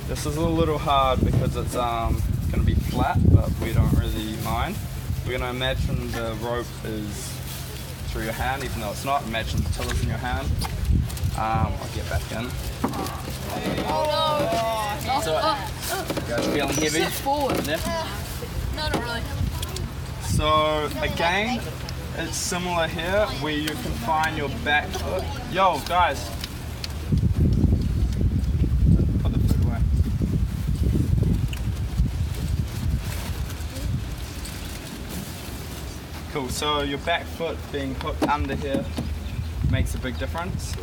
This is a little hard because it's going to be flat, but we don't really mind. We're going to imagine the rope is through your hand, even though it's not. Imagine the tiller's in your hand. I'll get back in. So, you guys feeling heavy? Sit forward. Yeah? No, not really. So again, it's similar here where you can find your back foot. Yo, guys. Put the foot away. Cool, so your back foot being hooked under here makes a big difference.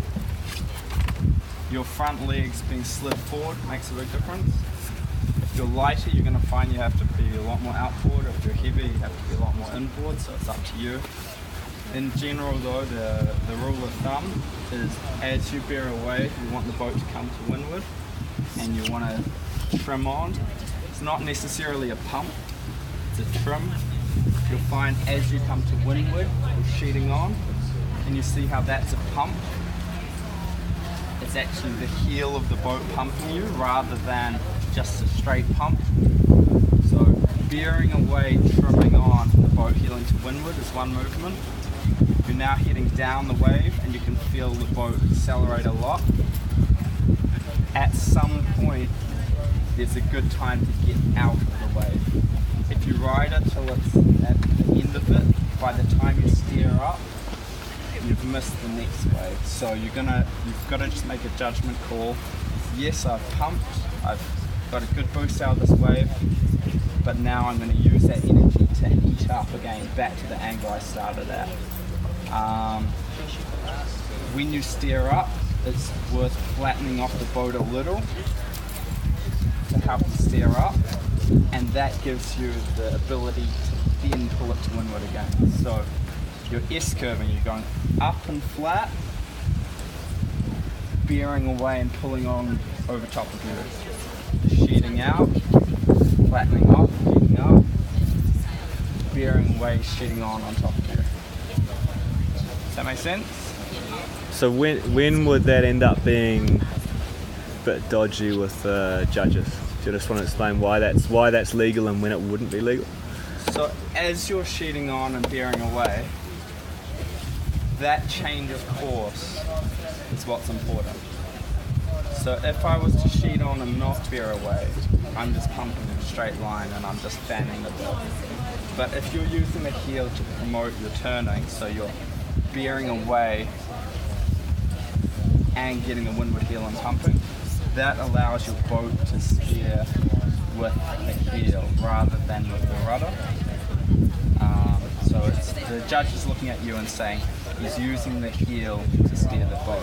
Your front legs being slid forward makes a big difference. If you're lighter, you're going to find you have to be a lot more outboard. If you're heavy, you have to be a lot more inboard, so it's up to you. In general though, the rule of thumb is as you bear away, you want the boat to come to windward and you want to trim on. It's not necessarily a pump, it's a trim. You'll find as you come to windward, you're sheeting on, and you see how that's a pump. It's actually the heel of the boat pumping you rather than just a straight pump. So bearing away, trimming on, the boat heeling to windward is one movement. You're now heading down the wave and you can feel the boat accelerate a lot. At some point, there's a good time to get out of the wave. If you ride it till it's at the end of it, by the time you steer up, you've missed the next wave. So you've got to just make a judgment call. Yes, I've pumped, I've got a good boost out of this wave, but now I'm going to use that energy to heat up again back to the angle I started at. When you steer up, it's worth flattening off the boat a little to help you steer up, and that gives you the ability to then pull it to windward again. So you're S-curving, you're going up and flat, bearing away and pulling on over top of you. Sheeting out, flattening off, sheeting up, bearing away, sheeting on top of you. Does that make sense? So when would that end up being a bit dodgy with judges? Do you just want to explain why that's legal and when it wouldn't be legal? So as you're sheeting on and bearing away, that change of course is what's important. So if I was to sheet on and not bear away, I'm just pumping in a straight line and I'm just fanning the boat. But if you're using the heel to promote your turning, so you're bearing away and getting a windward heel and pumping, that allows your boat to steer with the heel rather than with the rudder. So it's, the judge is looking at you and saying he's using the heel to steer the boat.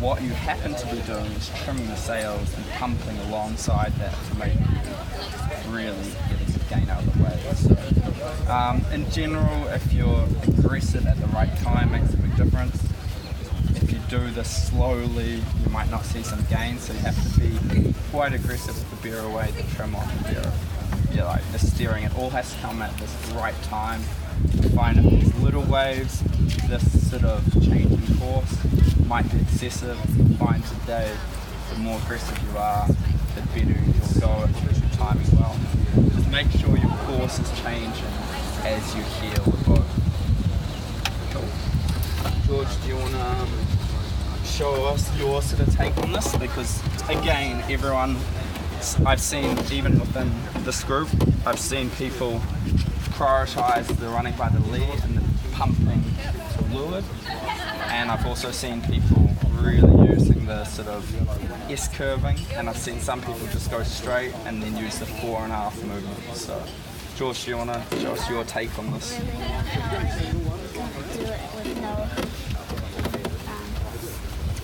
What you happen to be doing is trimming the sails and pumping alongside that to make you really get a good gain out of the wave. So, in general, if you're aggressive at the right time, it makes a big difference. If you do this slowly, you might not see some gains, so you have to be quite aggressive with the bear away, the trim on the bear. Yeah, like the steering, it all has to come at this right time. You find in these little waves, this sort of change in course might be excessive. You'll find today, the more aggressive you are, the better you'll go if you're timing well. Just make sure your course is changing as you heel the boat. Cool. George, do you want to show us your sort of take on this? Because again, everyone, I've seen even within this group, I've seen people prioritise the running by the lead and the pumping to leeward, and I've also seen people really using the sort of S-curving, and I've seen some people just go straight and then use the 4.5 movement. So George, do you want to show us your take on this? Do it with no,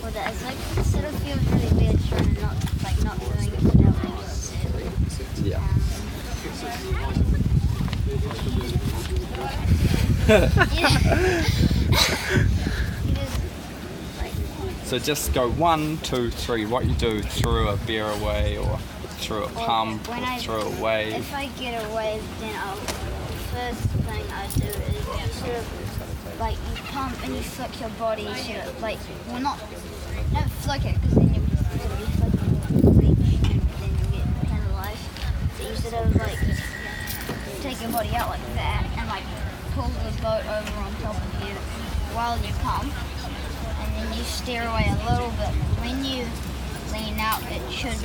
well, it's like, it sort of feels really weird trying to not doing it without Yeah. So just go 1, 2, 3. What you do through a bear away or through a pump or through a wave. If I get a wave, then first thing I do is sort of like you pump and you flick your body sort of like, well, don't flick it because then you'll just sort of be flicking body out like that and like pull the boat over on top of you while you pump, and then you steer away a little bit. When you lean out, it should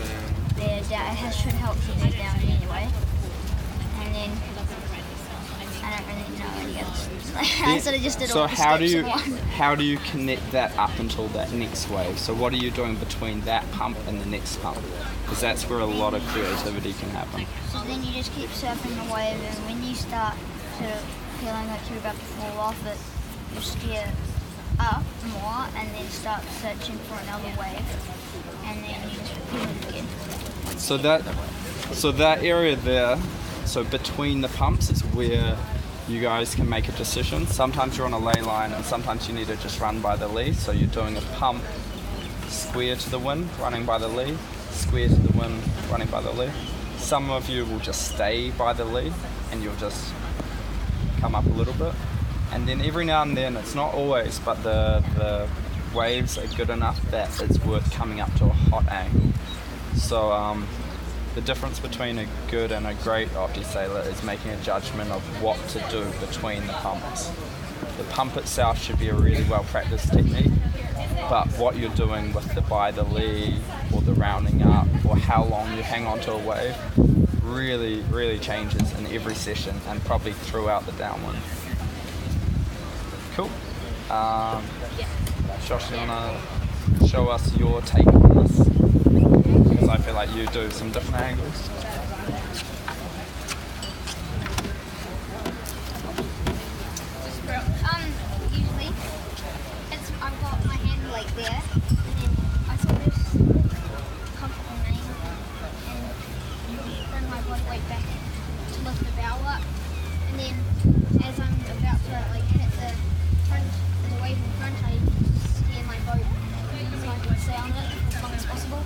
bear down. It should help you bear down anyway. And then I don't really know any others. I sort of just did So all the how do steps you in one. how do you connect that up until that next wave? So what are you doing between that pump and the next pump? Because that's where a lot of creativity can happen. So then you just keep surfing the wave, and when you start sort of feeling like you're about to fall off it, you steer up more and then start searching for another wave, and then you just repeat it again. So that area there, so between the pumps is where you guys can make a decision. Sometimes you're on a ley line and sometimes you need to just run by the lee. So you're doing a pump, square to the wind, running by the lee, square to the wind, running by the lee. Some of you will just stay by the lee and you'll just come up a little bit. And then every now and then, it's not always, but the waves are good enough that it's worth coming up to a hot angle. So the difference between a good and a great opti sailor is making a judgment of what to do between the pumps. The pump itself should be a really well practiced technique, but what you're doing with the by the lee or the rounding up or how long you hang on to a wave really changes in every session and probably throughout the downwind. Cool. Josh, you want to show us your take on this? Because I feel like you do some different angles. Usually, I've got my hand like there, and then I sort of come up the main and bring my body weight back to lift the bow up, and then as I'm about to like hit the front, the wave in front, I steer my boat so I can stay on it as long as possible.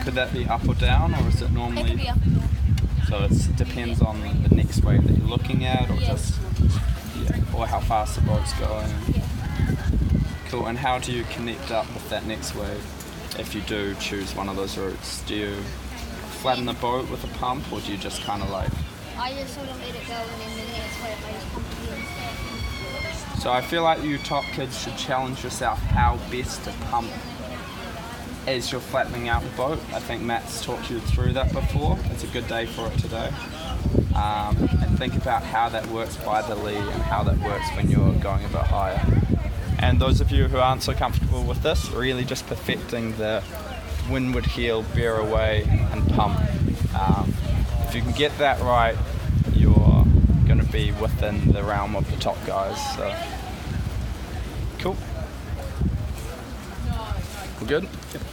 Could that be up or down, or is it normally? It could be up and down. So it depends on the next wave that you're looking at, or just or how fast the boat's going. Yeah. Cool. And how do you connect up with that next wave if you do choose one of those routes? Do you flatten the boat with a pump, or do you just kind of like? I just sort of let it go, and then the next wave I just pump again. So I feel like you top kids should challenge yourself how best to pump as you're flattening out the boat. I think Matt's talked you through that before. It's a good day for it today. And think about how that works by the lee and how that works when you're going a bit higher. And those of you who aren't so comfortable with this, really just perfecting the windward heel, bear away and pump. If you can get that right, you're going to be within the realm of the top guys. So, cool. We're good? Yep.